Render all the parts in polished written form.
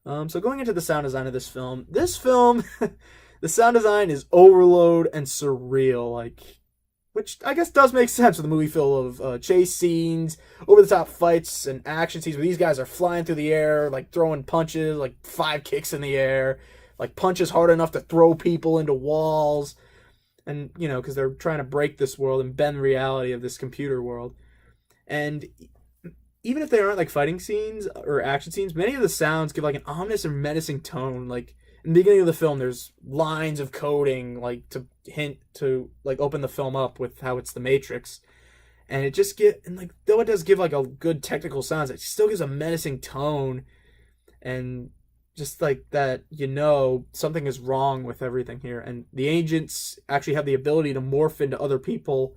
So going into the sound design of this film, the sound design is overload and surreal, which I guess does make sense with a movie full of chase scenes, over the top fights, and action scenes where these guys are flying through the air, like throwing punches, like 5 kicks in the air, like punches hard enough to throw people into walls, and because they're trying to break this world and bend the reality of this computer world. And even if they aren't like fighting scenes or action scenes, many of the sounds give like an ominous and menacing tone. Like in the beginning of the film, there's lines of coding like to hint to like open the film up with how it's the Matrix, and it just get and like though it does give like a good technical sounds, it still gives a menacing tone, and just like that, something is wrong with everything here. And the agents actually have the ability to morph into other people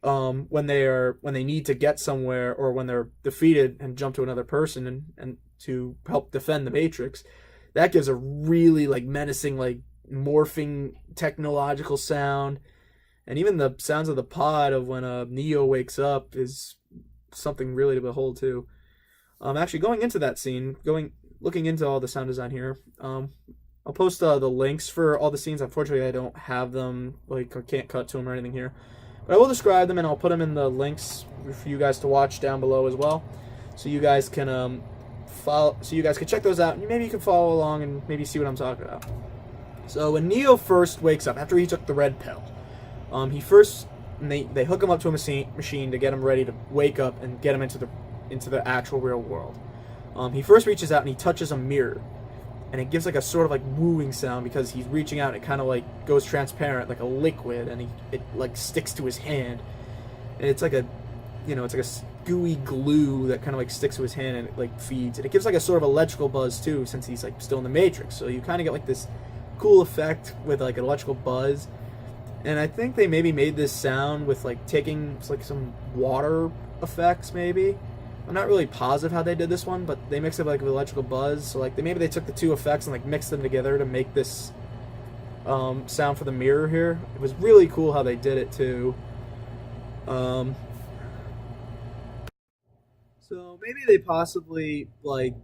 when they need to get somewhere, or when they're defeated and jump to another person and to help defend the Matrix. That gives a really like menacing, like morphing technological sound. And even the sounds of the pod of when Neo wakes up is something really to behold too. Actually, going into that scene, looking into all the sound design here, I'll post the links for all the scenes. Unfortunately, I don't have them, like I can't cut to them or anything here. But I will describe them, and I'll put them in the links for you guys to watch down below as well, so you guys can follow. So you guys can check those out, and maybe you can follow along and maybe see what I'm talking about. So when Neo first wakes up after he took the red pill, they hook him up to a machine to get him ready to wake up and get him into the actual real world. He first reaches out and he touches a mirror, and it gives like a sort of like wooing sound because he's reaching out. And it kind of like goes transparent, like a liquid, and it like sticks to his hand, and it's like it's like a gooey glue that kind of like sticks to his hand, and it like feeds. And it gives like a sort of electrical buzz too, since he's like still in the Matrix. So you kind of get like this cool effect with like an electrical buzz. And I think they maybe made this sound with like taking like some water effects maybe. I'm not really positive how they did this one, but they mixed it like with electrical buzz. So like maybe they took the two effects and like mixed them together to make this sound for the mirror here. It was really cool how they did it too. So maybe they possibly like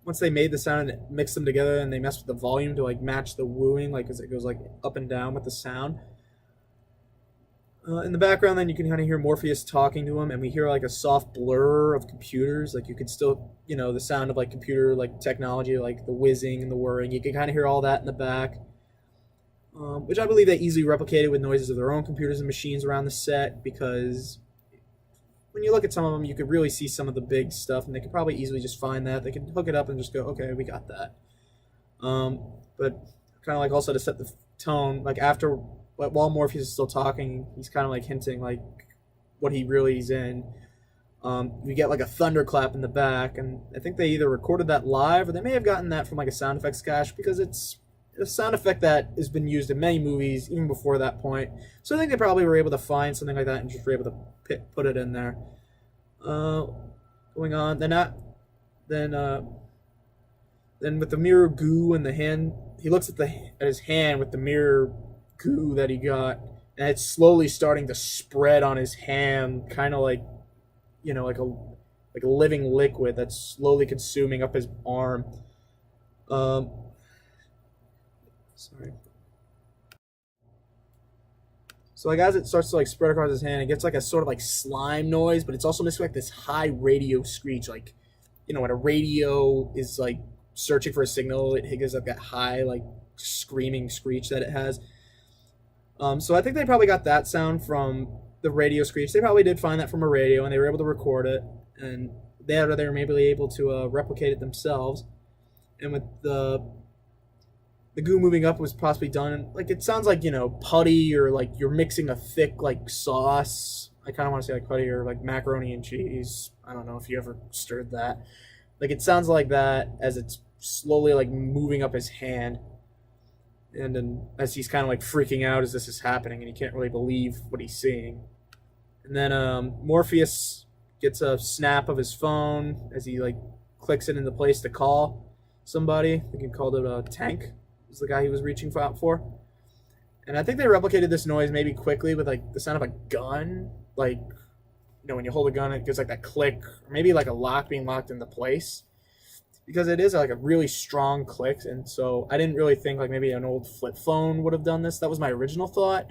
once they made the sound and mixed them together, and they messed with the volume to like match the wooing, like as it goes like up and down with the sound. In the background, then you can kind of hear Morpheus talking to him, and we hear like a soft blur of computers. Like you could still, the sound of like computer like technology, like the whizzing and the whirring. You can kind of hear all that in the back, which I believe they easily replicated with noises of their own computers and machines around the set. Because when you look at some of them, you could really see some of the big stuff, and they could probably easily just find that. They could hook it up and just go, okay, we got that. But kind of like also to set the tone, like after. But while Morpheus is still talking, he's kind of like hinting like what he really is in. We get like a thunderclap in the back, and I think they either recorded that live or they may have gotten that from like a sound effects cache, because it's a sound effect that has been used in many movies even before that point. So I think they probably were able to find something like that and just were able to put it in there. Going on, then with the mirror goo in the hand, he looks at his hand with the mirror goo that he got, and it's slowly starting to spread on his hand, kind of like like a living liquid that's slowly consuming up his arm. Sorry. So like as it starts to like spread across his hand, it gets like a sort of like slime noise, but it's also missing like this high radio screech, like when a radio is like searching for a signal, it gives like that high like screaming screech that it has. So I think they probably got that sound from the radio screech. They probably did find that from a radio, and they were able to record it, and they were maybe able to replicate it themselves. And with the goo moving up was possibly done like it sounds like putty, or like you're mixing a thick like sauce. I kind of want to say like putty or like macaroni and cheese. I don't know if you ever stirred that. Like it sounds like that as it's slowly like moving up his hand. And then as he's kind of like freaking out as this is happening, and he can't really believe what he's seeing. And then Morpheus gets a snap of his phone as he like clicks it into place to call somebody. I think he called it a Tank, is the guy he was reaching out for. And I think they replicated this noise maybe quickly with like the sound of a gun. Like, when you hold a gun, it gives like that click, or maybe like a lock being locked into place. because it is like a really strong click, and so I didn't really think like maybe an old flip phone would have done this. That was my original thought,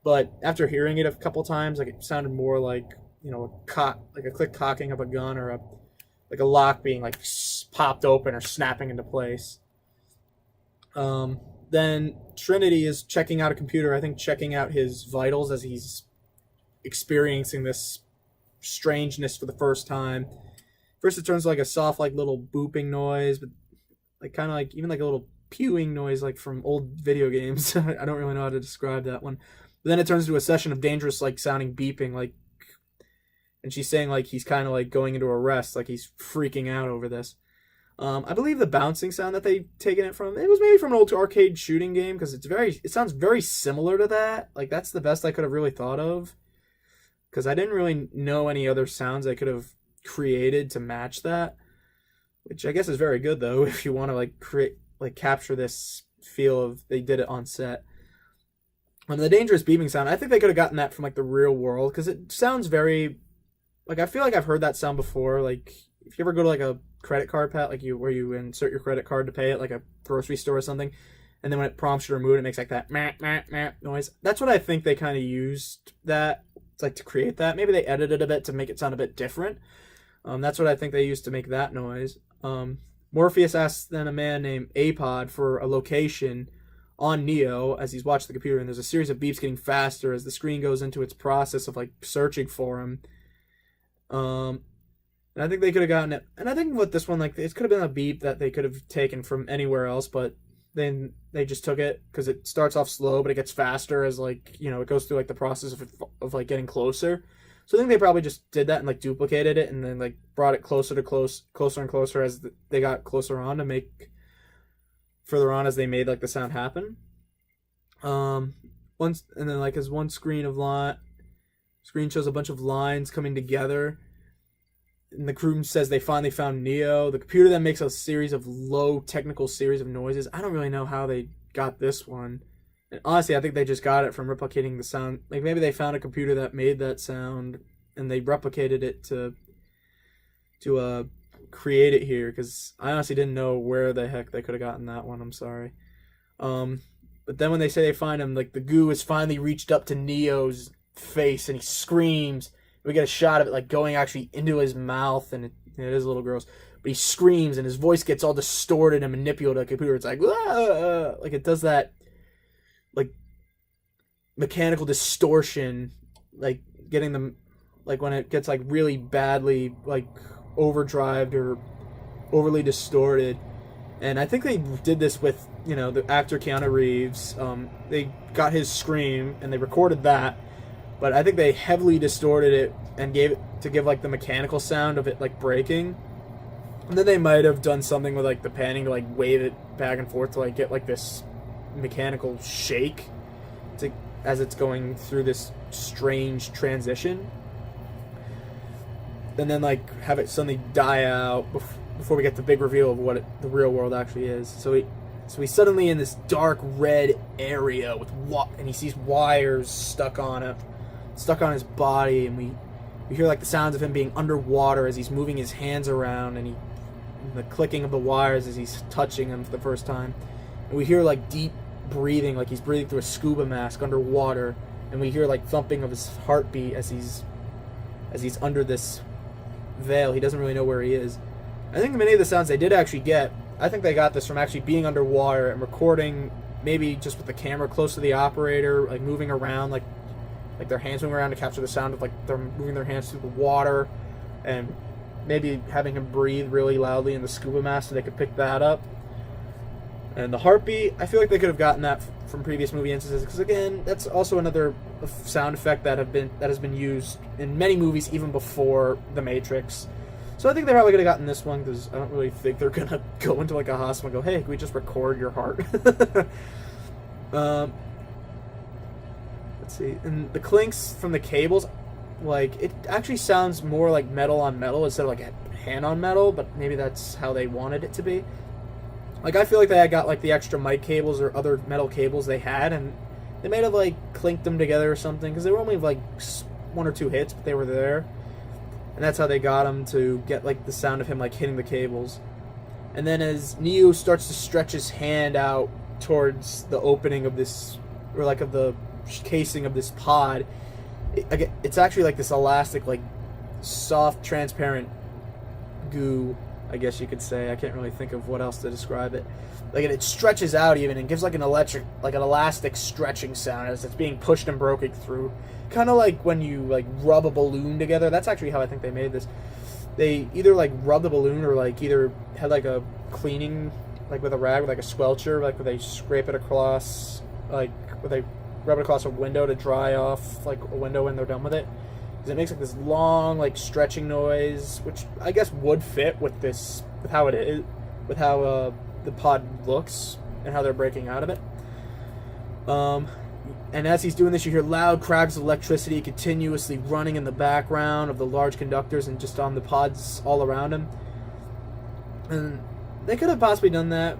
but after hearing it a couple times, like it sounded more like like a click cocking up a gun, or a lock being like popped open or snapping into place. Then Trinity is checking out a computer, I think checking out his vitals as he's experiencing this strangeness for the first time. First, it turns like a soft, like little booping noise, but like kind of like even like a little pewing noise, like from old video games. I don't really know how to describe that one. But then it turns into a session of dangerous, like sounding beeping, like, and she's saying like he's kind of like going into arrest, like he's freaking out over this. I believe the bouncing sound that they taken it from, it was maybe from an old arcade shooting game, because it sounds very similar to that. Like that's the best I could have really thought of, because I didn't really know any other sounds I could have created to match that, which I guess is very good though if you want to like capture this feel of they did it on set. The dangerous beeping sound, I think they could have gotten that from like the real world, because it sounds very like, I feel like I've heard that sound before. Like if you ever go to like a credit card pad, like where you insert your credit card to pay at like a grocery store or something, and then when it prompts you to remove it, it makes like that meh, meh, meh noise. That's what I think they kind of used that, like, to create that. Maybe they edited a bit to make it sound a bit different. That's what I think they used to make that noise. Morpheus asks then a man named Apod for a location on Neo as he's watching the computer, and there's a series of beeps getting faster as the screen goes into its process of like searching for him. And I think they could have gotten it. And I think with this one, like, it could have been a beep that they could have taken from anywhere else, but then they just took it because it starts off slow, but it gets faster as, like, it goes through, like, the process of like, getting closer. So I think they probably just did that and, like, duplicated it and then, like, brought it closer and closer as they got closer on to make further on as they made, like, the sound happen. And then, like, as one screen shows a bunch of lines coming together, and the crew says they finally found Neo. The computer then makes a series of low technical series of noises. I don't really know how they got this one. And honestly, I think they just got it from replicating the sound. Like, maybe they found a computer that made that sound and they replicated it to create it here, because I honestly didn't know where the heck they could have gotten that one. I'm sorry. But then when they say they find him, like, the goo has finally reached up to Neo's face and he screams. We get a shot of it like going actually into his mouth, and it is a little gross. But he screams and his voice gets all distorted and manipulated like a computer. It's like, like it does that like mechanical distortion, like getting them, like when it gets like really badly like overdrived or overly distorted. And I think they did this with, the actor Keanu Reeves. They got his scream and they recorded that. But I think they heavily distorted it and gave it to give like the mechanical sound of it like breaking. And then they might have done something with like the panning to like wave it back and forth to like get like this mechanical shake as it's going through this strange transition. And then like have it suddenly die out before we get the big reveal of what the real world actually is. So he's suddenly in this dark red area and he sees wires stuck on his body, and we hear like the sounds of him being underwater as he's moving his hands around, and the clicking of the wires as he's touching them for the first time. And we hear like deep breathing, like he's breathing through a scuba mask underwater, and we hear like thumping of his heartbeat as he's under this veil. He doesn't really know where he is. I think many of the sounds they did actually get, I think they got this from actually being underwater and recording, maybe just with the camera close to the operator, like moving around, like their hands moving around to capture the sound of like they're moving their hands through the water, and maybe having him breathe really loudly in the scuba mask so they could pick that up. And the heartbeat, I feel like they could have gotten that from previous movie instances, because again, that's also another sound effect that has been used in many movies even before The Matrix. So I think they probably could have gotten this one, because I don't really think they're gonna go into like a hospital and go, "Hey, can we just record your heart?" Let's see. And the clinks from the cables, like, it actually sounds more like metal on metal instead of like hand on metal, but maybe that's how they wanted it to be. Like, I feel like they had got like the extra mic cables or other metal cables they had, and they might have like clinked them together or something, because they were only like one or two hits, but they were there, and that's how they got them to get like the sound of him like hitting the cables. And then as Neo starts to stretch his hand out towards the opening of this, or like of the casing of this pod, it's actually like this elastic, like soft, transparent goo, I guess you could say. I can't really think of what else to describe it. Like it stretches out even and gives like an elastic stretching sound as it's being pushed and broken through. Kind of like when you like rub a balloon together. That's actually how I think they made this. They either like rub the balloon or like either had like a cleaning, like with a rag, with like a squelcher, like where they scrape it across, like where they rub it across a window to dry off like a window when they're done with it. Because it makes like this long like stretching noise, which I guess would fit with this, with how it is, with how the pod looks and how they're breaking out of it. And as he's doing this, you hear loud cracks of electricity continuously running in the background of the large conductors and just on the pods all around him. And they could have possibly done that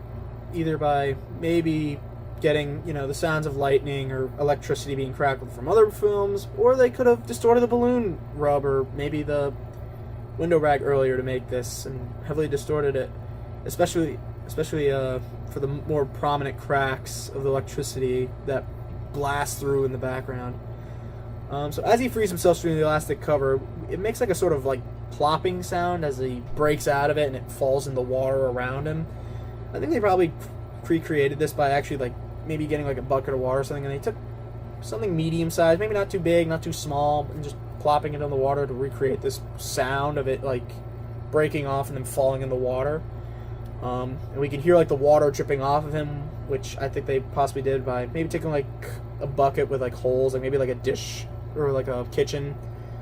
either by maybe getting, you know, the sounds of lightning or electricity being crackled from other films, or they could have distorted the balloon rub or maybe the window rag earlier to make this and heavily distorted it, especially for the more prominent cracks of the electricity that blast through in the background. So as he frees himself through the elastic cover, it makes like a sort of like plopping sound as he breaks out of it and it falls in the water around him. I think they probably pre-created this by actually like maybe getting like a bucket of water or something, and they took something medium sized, maybe not too big, not too small, and just plopping it in the water to recreate this sound of it like breaking off and then falling in the water. And we can hear like the water dripping off of him, which I think they possibly did by maybe taking like a bucket with like holes, like maybe like a dish or like a kitchen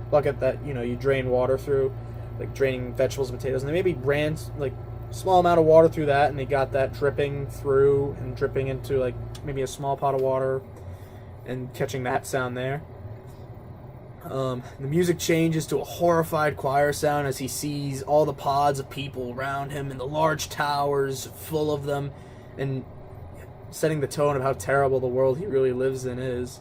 bucket that, you know, you drain water through, like draining vegetables and potatoes, and they maybe ran like a small amount of water through that, and they got that dripping through and dripping into like maybe a small pot of water and catching that sound there. The music changes to a horrified choir sound as he sees all the pods of people around him and the large towers full of them, and setting the tone of how terrible the world he really lives in is.